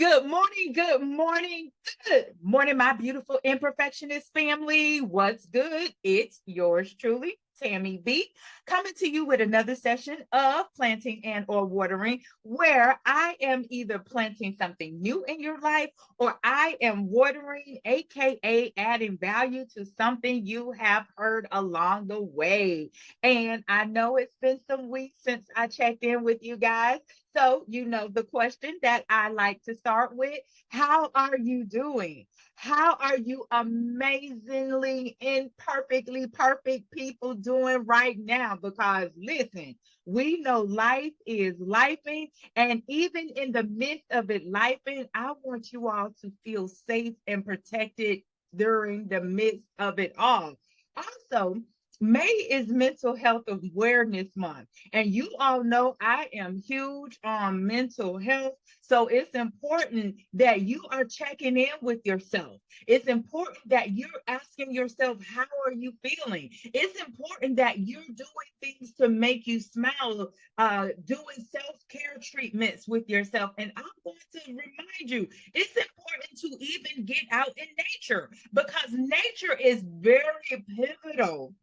good morning, good morning, my beautiful imperfectionist family. What's good? It's yours truly, Tammy B, coming to you with another session of planting and or watering, where I am either planting something new in your life or I am watering, aka adding value to something you have heard along the way. And I know it's been some weeks since I checked in with you guys. So, the question that I like to start with: how are you doing? How are you amazingly, imperfectly perfect people doing right now? Because listen, we know life is lifing, and even in the midst of it lifing, I want you all to feel safe and protected during the midst of it all. Also, May is Mental Health Awareness Month. And you all know I am huge on mental health. So it's important that you are checking in with yourself. It's important that you're asking yourself, how are you feeling? It's important that you're doing things to make you smile, doing self-care treatments with yourself. And I'm going to remind you, it's important to even get out in nature because nature is very pivotal.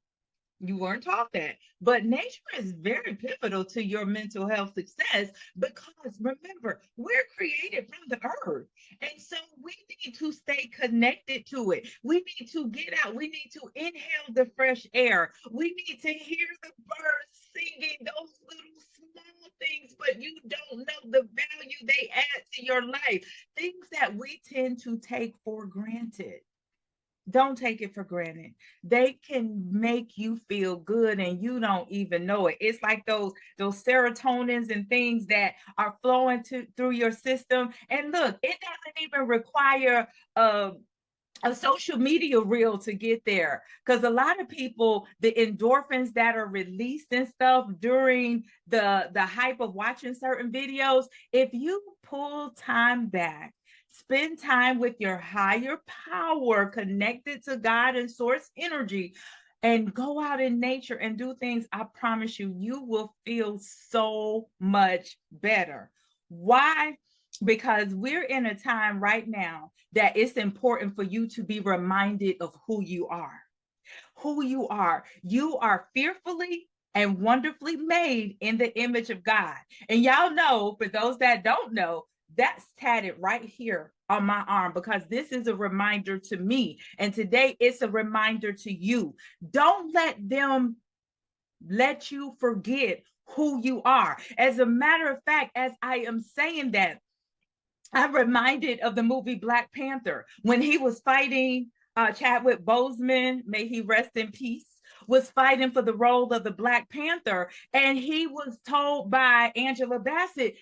You weren't taught that. But nature is very pivotal to your mental health success because remember, we're created from the earth. And so we need to stay connected to it. We need to get out. We need to inhale the fresh air. We need to hear the birds singing those little small things, but you don't know the value they add to your life. Things that we tend to take for granted. Don't take it for granted. They can make you feel good and you don't even know it. It's like those serotonins and things that are flowing through your system. And look, it doesn't even require a social media reel to get there, because a lot of people, the endorphins that are released and stuff during the hype of watching certain videos, if you pull time back, spend time with your higher power connected to God and source energy, and go out in nature and do things, I promise you, you will feel so much better. Why? Because we're in a time right now that it's important for you to be reminded of who you are. Who you are. You are fearfully and wonderfully made in the image of God. And y'all know, for those that don't know, that's tatted right here on my arm because this is a reminder to me. And today it's a reminder to you. Don't let them let you forget who you are. As a matter of fact, as I am saying that, I'm reminded of the movie Black Panther when he was fighting Chadwick Boseman, may he rest in peace, was fighting for the role of the Black Panther. And he was told by Angela Bassett,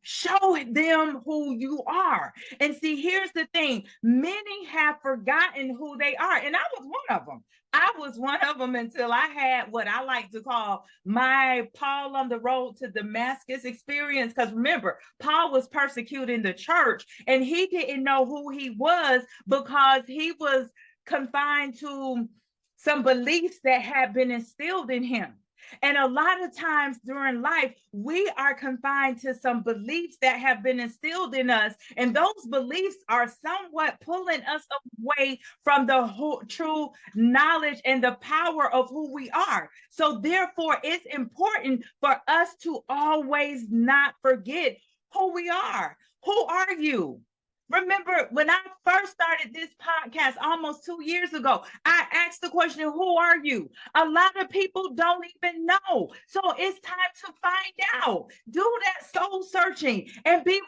show them who you are. And see, here's the thing, many have forgotten who they are. And I was one of them. I was one of them until I had what I like to call my Paul on the road to Damascus experience. Because remember, Paul was persecuting the church and he didn't know who he was because he was confined to some beliefs that had been instilled in him. And a lot of times during life, we are confined to some beliefs that have been instilled in us. And those beliefs are somewhat pulling us away from the true knowledge and the power of who we are. So therefore, it's important for us to always not forget who we are. Who are you? Remember, when I first started this podcast almost 2 years ago, I asked the question, who are you? A lot of people don't even know. So it's time to find out. Do that soul searching and be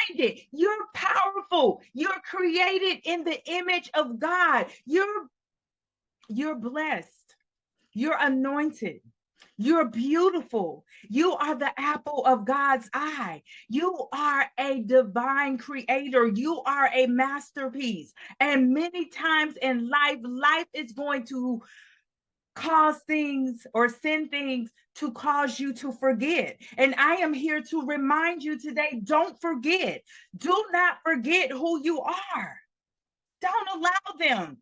reminded you're powerful. You're created in the image of God. You're blessed. You're anointed. You're beautiful. You are the apple of God's eye. You are a divine creator. You are a masterpiece. And many times in life, life is going to cause things or send things to cause you to forget. And I am here to remind you today, don't forget. Do not forget who you are. Don't allow them.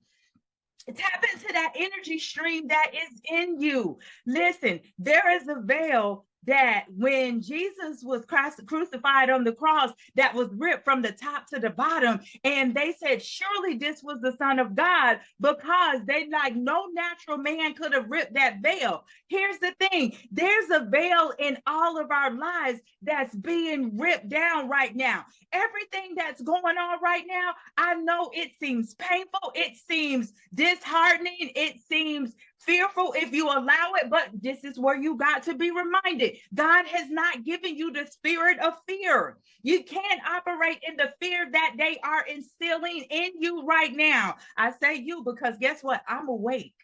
Tap into that energy stream that is in you. Listen, there is a veil that when Jesus was crucified on the cross, that was ripped from the top to the bottom. And they said, surely this was the Son of God, because they like no natural man could have ripped that veil. Here's the thing, there's a veil in all of our lives that's being ripped down right now. Everything that's going on right now, I know it seems painful, it seems disheartening, it seems fearful if you allow it, but this is where you got to be reminded. God has not given you the spirit of fear. You can't operate in the fear that they are instilling in you right now. I say you because guess what? I'm awake.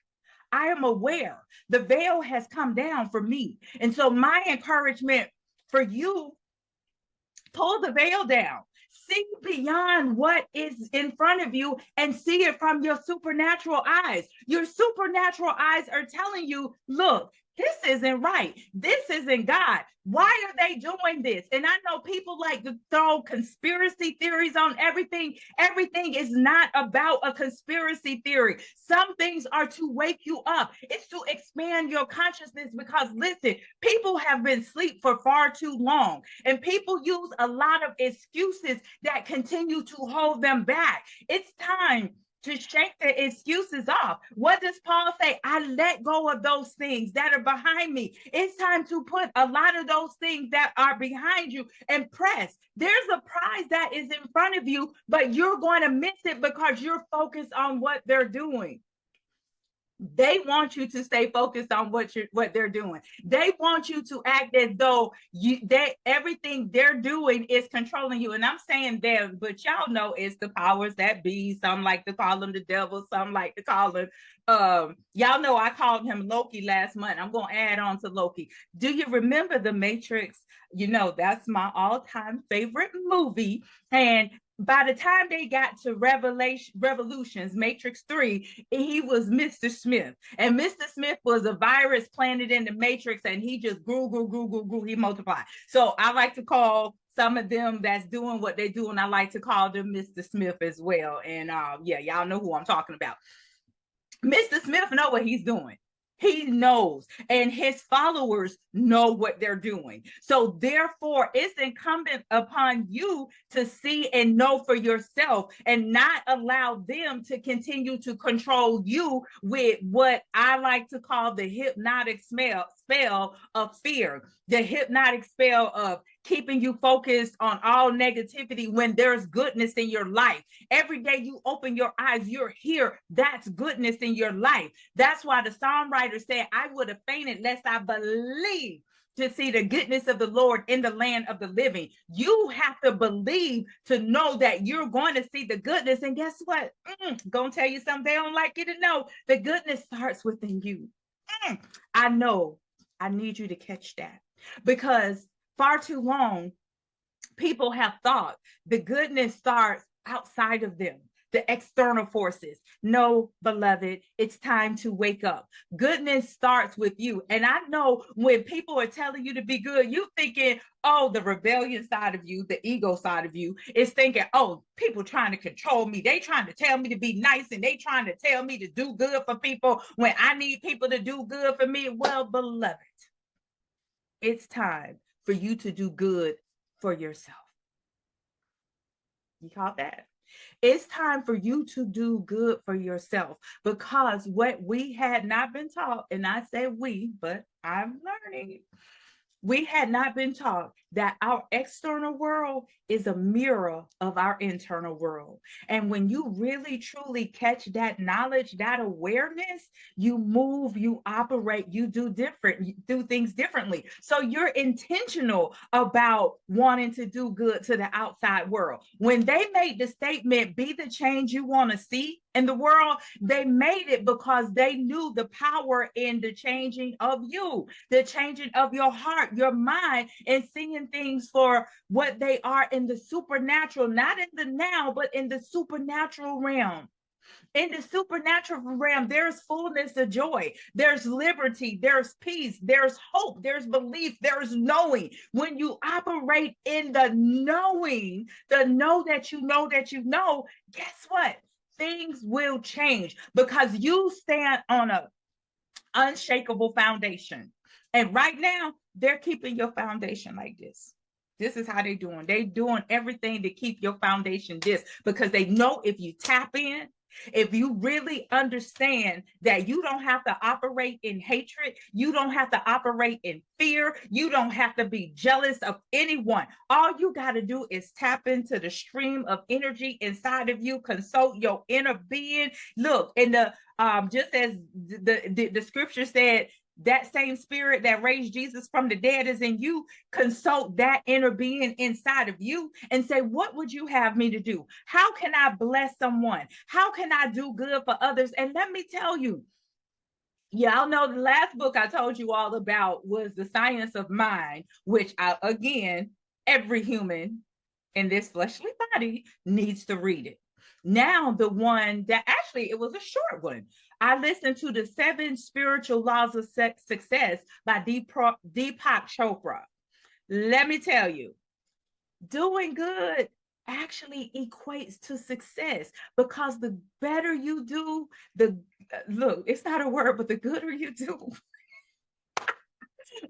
I am aware. The veil has come down for me. And so my encouragement for you, pull the veil down. See beyond what is in front of you and see it from your supernatural eyes. Your supernatural eyes are telling you, look, this isn't right. This isn't God. Why are they doing this? And I know people like to throw conspiracy theories on everything. Everything is not about a conspiracy theory. Some things are to wake you up. It's to expand your consciousness because listen, people have been asleep for far too long and people use a lot of excuses that continue to hold them back. It's time to shake the excuses off. What does Paul say? I let go of those things that are behind me. It's time to put a lot of those things that are behind you and press. There's a prize that is in front of you, but you're going to miss it because you're focused on what they're doing. They want you to stay focused on what they're doing. They want you to act as though everything they're doing is controlling you. And I'm saying them, but y'all know it's the powers that be. Some like to call them the devil. Some like to call them. Y'all know I called him Loki last month. I'm gonna add on to Loki. Do you remember The Matrix? You know that's my all-time favorite movie, and by the time they got to Revolutions, Matrix 3, he was Mr. Smith. And Mr. Smith was a virus planted in the Matrix, and he just grew, he multiplied. So I like to call some of them that's doing what they do, and I like to call them Mr. Smith as well. And yeah, y'all know who I'm talking about. Mr. Smith know what he's doing. He knows, and his followers know what they're doing. So therefore, it's incumbent upon you to see and know for yourself and not allow them to continue to control you with what I like to call the hypnotic spell of fear, the hypnotic spell of keeping you focused on all negativity when there's goodness in your life. Every day you open your eyes, you're here. That's goodness in your life. That's why the songwriter said, I would have fainted lest I believe to see the goodness of the Lord in the land of the living. You have to believe to know that you're going to see the goodness. And guess what? Gonna tell you something they don't like you to know. The goodness starts within you. I know. I need you to catch that because far too long, people have thought the goodness starts outside of them, the external forces. No, beloved, it's time to wake up. Goodness starts with you. And I know when people are telling you to be good, you thinking, oh, the rebellion side of you, the ego side of you is thinking, oh, people trying to control me. They trying to tell me to be nice and they trying to tell me to do good for people when I need people to do good for me. Well, beloved, it's time for you to do good for yourself. You caught that? It's time for you to do good for yourself because what we had not been taught, and I say we, but I'm learning, we had not been taught that our external world is a mirror of our internal world. And when you really truly catch that knowledge, that awareness, you move, you operate, you do things differently. So you're intentional about wanting to do good to the outside world. When they made the statement, be the change you want to see in the world, they made it because they knew the power in the changing of you, the changing of your heart, your mind, and seeing things for what they are in the supernatural, not in the now, but in the supernatural realm. In the supernatural realm, there's fullness of joy, there's liberty, there's peace, there's hope, there's belief, there's knowing. When you operate in the knowing, the know that you know that you know, guess what? Things will change because you stand on an unshakable foundation. And right now, they're keeping your foundation like this. This is how they're doing. They're doing everything to keep your foundation this, because they know if you tap in, if you really understand that you don't have to operate in hatred, you don't have to operate in fear, you don't have to be jealous of anyone. All you got to do is tap into the stream of energy inside of you, consult your inner being. Look, in the just as the scripture said, that same spirit that raised Jesus from the dead is in you. Consult that inner being inside of you and say, what would you have me to do? How can I bless someone? How can I do good for others? And let me tell you, y'all know the last book I told you all about was The Science of Mind, which again, every human in this fleshly body needs to read it. Now, the one that actually, it was a short one. I listened to the 7 Spiritual Laws of Success by Deepak Chopra. Let me tell you, doing good actually equates to success, because the better you do, the look, it's not a word, but the gooder you do,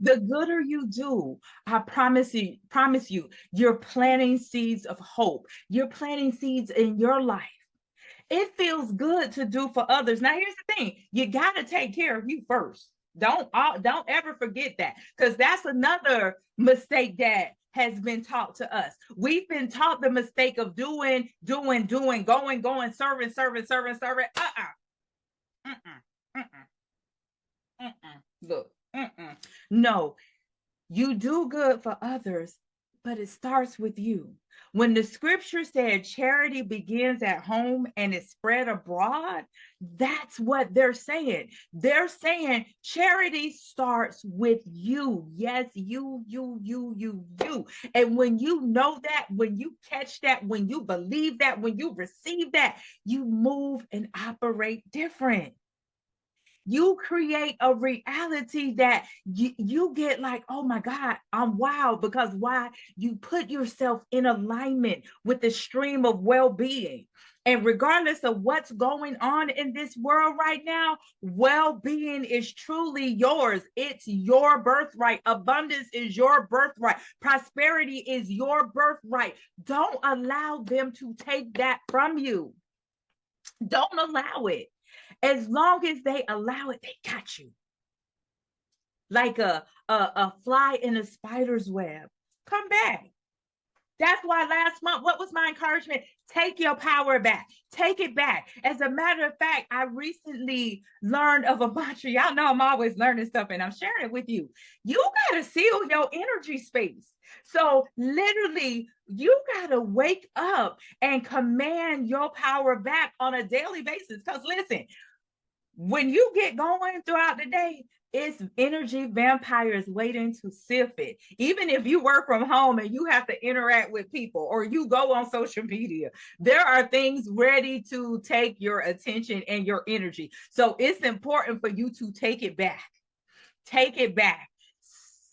the gooder you do, I promise you, you're planting seeds of hope. You're planting seeds in your life. It feels good to do for others. Now, here's the thing: you got to take care of you first. Don't ever forget that, because that's another mistake that has been taught to us. We've been taught the mistake of doing, going, serving. Uh-uh. Look, no, you do good for others, but it starts with you. When the scripture said charity begins at home and is spread abroad, that's what they're saying. They're saying charity starts with you. Yes, you. And when you know that, when you catch that, when you believe that, when you receive that, you move and operate different. You create a reality that you get like, oh my God, I'm wow. Because why? You put yourself in alignment with the stream of well-being. And regardless of what's going on in this world right now, well-being is truly yours. It's your birthright. Abundance is your birthright. Prosperity is your birthright. Don't allow them to take that from you. Don't allow it. As long as they allow it, they got you. Like a fly in a spider's web. Come back. That's why last month, what was my encouragement? Take your power back. Take it back. As a matter of fact, I recently learned of a mantra. Y'all know I'm always learning stuff, and I'm sharing it with you. You got to seal your energy space. So literally, you got to wake up and command your power back on a daily basis. Because listen, when you get going throughout the day, it's energy vampires waiting to sift it. Even if you work from home and you have to interact with people, or you go on social media, there are things ready to take your attention and your energy. So it's important for you to take it back. Take it back.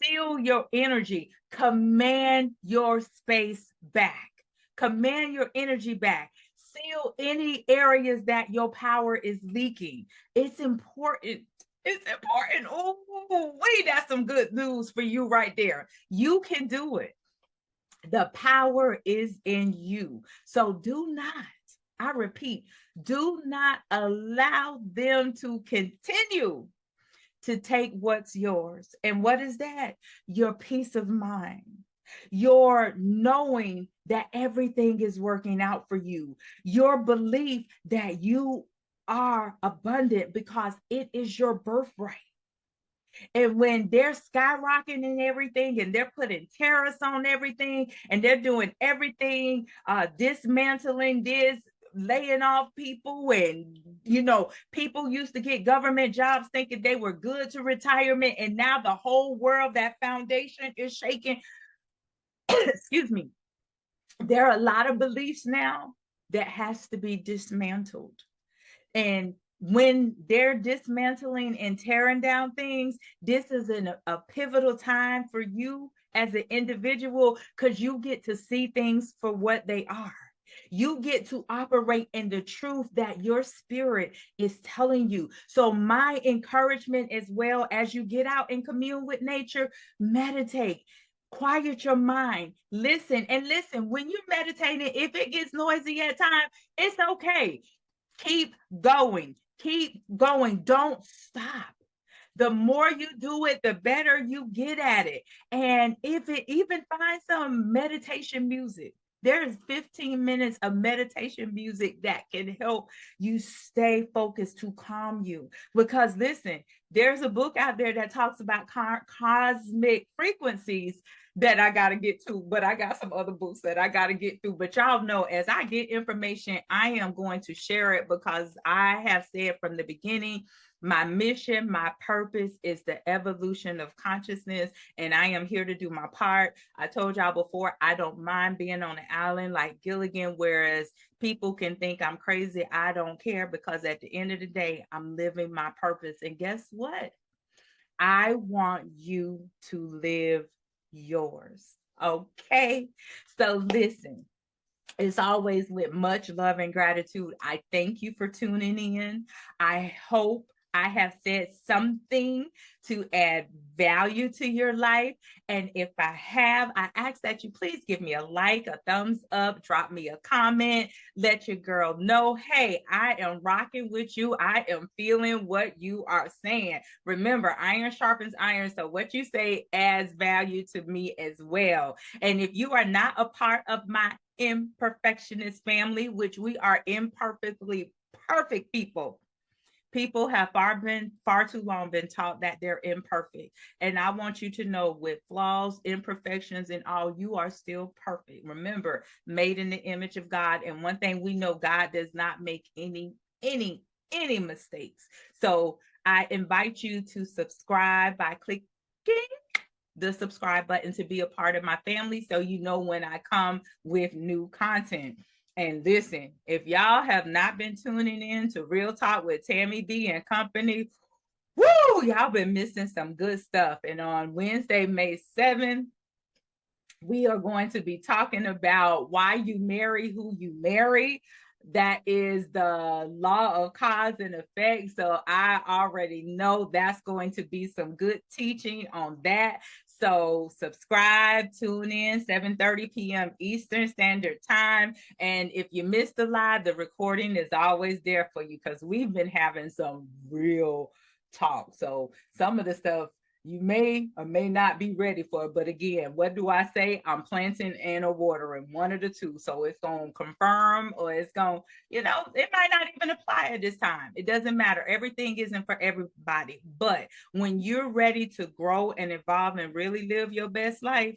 Seal your energy. Command your space back. Command your energy back. Seal any areas that your power is leaking. It's important. It's important. Oh, wait, that's some good news for you right there. You can do it. The power is in you. So do not, I repeat, do not allow them to continue to take what's yours. And what is that? Your peace of mind, your knowing that everything is working out for you, your belief that you are abundant because it is your birthright. And when they're skyrocketing everything and they're putting tariffs on everything and they're doing everything, dismantling this, laying off people, and people used to get government jobs thinking they were good to retirement, and now the whole world, that foundation is shaking. Excuse me. There are a lot of beliefs now that has to be dismantled. And when they're dismantling and tearing down things, this is a pivotal time for you as an individual, because you get to see things for what they are. You get to operate in the truth that your spirit is telling you. So, my encouragement as well, as you get out and commune with nature, meditate. Quiet your mind, listen, and listen. When you're meditating, if it gets noisy at times, it's okay. Keep going, keep going. Don't stop. The more you do it, the better you get at it. And if it even find some meditation music, there's 15 minutes of meditation music that can help you stay focused to calm you. Because listen, there's a book out there that talks about cosmic frequencies that I got to get to, but I got some other books that I got to get through. But y'all know, as I get information, I am going to share it, because I have said from the beginning, my mission, my purpose is the evolution of consciousness, and I am here to do my part. I told y'all before, I don't mind being on an island like Gilligan, whereas people can think I'm crazy. I don't care, because at the end of the day, I'm living my purpose. And guess what? I want you to live yours. Okay. So listen, it's always with much love and gratitude. I thank you for tuning in. I hope I have said something to add value to your life. And if I have, I ask that you please give me a like, a thumbs up, drop me a comment, let your girl know, hey, I am rocking with you. I am feeling what you are saying. Remember, iron sharpens iron. So what you say adds value to me as well. And if you are not a part of my imperfectionist family, which we are imperfectly perfect people. People have far too long been taught that they're imperfect. And I want you to know, with flaws, imperfections, and all, you are still perfect. Remember, made in the image of God. And one thing we know, God does not make any mistakes. So I invite you to subscribe by clicking the subscribe button to be a part of my family, so you know when I come with new content. And listen, if y'all have not been tuning in to Real Talk with Tammy B and Company, woo, y'all been missing some good stuff. And on Wednesday, May 7th, we are going to be talking about why you marry who you marry. That is the law of cause and effect. So I already know that's going to be some good teaching on that. So subscribe, tune in, 7:30 p.m. Eastern Standard Time. And if you missed the live, the recording is always there for you, because we've been having some real talk. So some of the stuff you may or may not be ready for it. But again, what do I say? I'm planting and a watering, one of the two. So it's going to confirm, or it's going to, it might not even apply at this time. It doesn't matter. Everything isn't for everybody. But when you're ready to grow and evolve and really live your best life,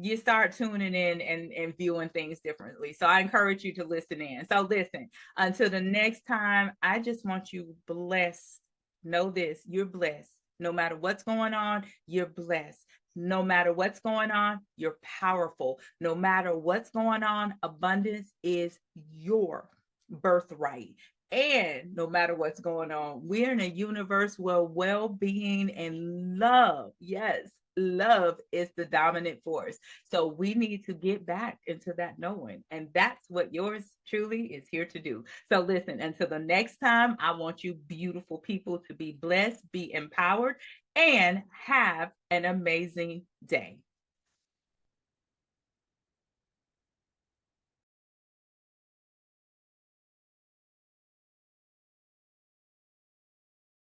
you start tuning in and viewing things differently. So I encourage you to listen in. So listen, until the next time, I just want you blessed. Know this, you're blessed. No matter what's going on, you're blessed. No matter what's going on, you're powerful. No matter what's going on, abundance is your birthright. And no matter what's going on, we're in a universe where well-being and love, yes, love is the dominant force. So we need to get back into that knowing. And that's what yours truly is here to do. So listen, until the next time, I want you beautiful people to be blessed, be empowered, and have an amazing day.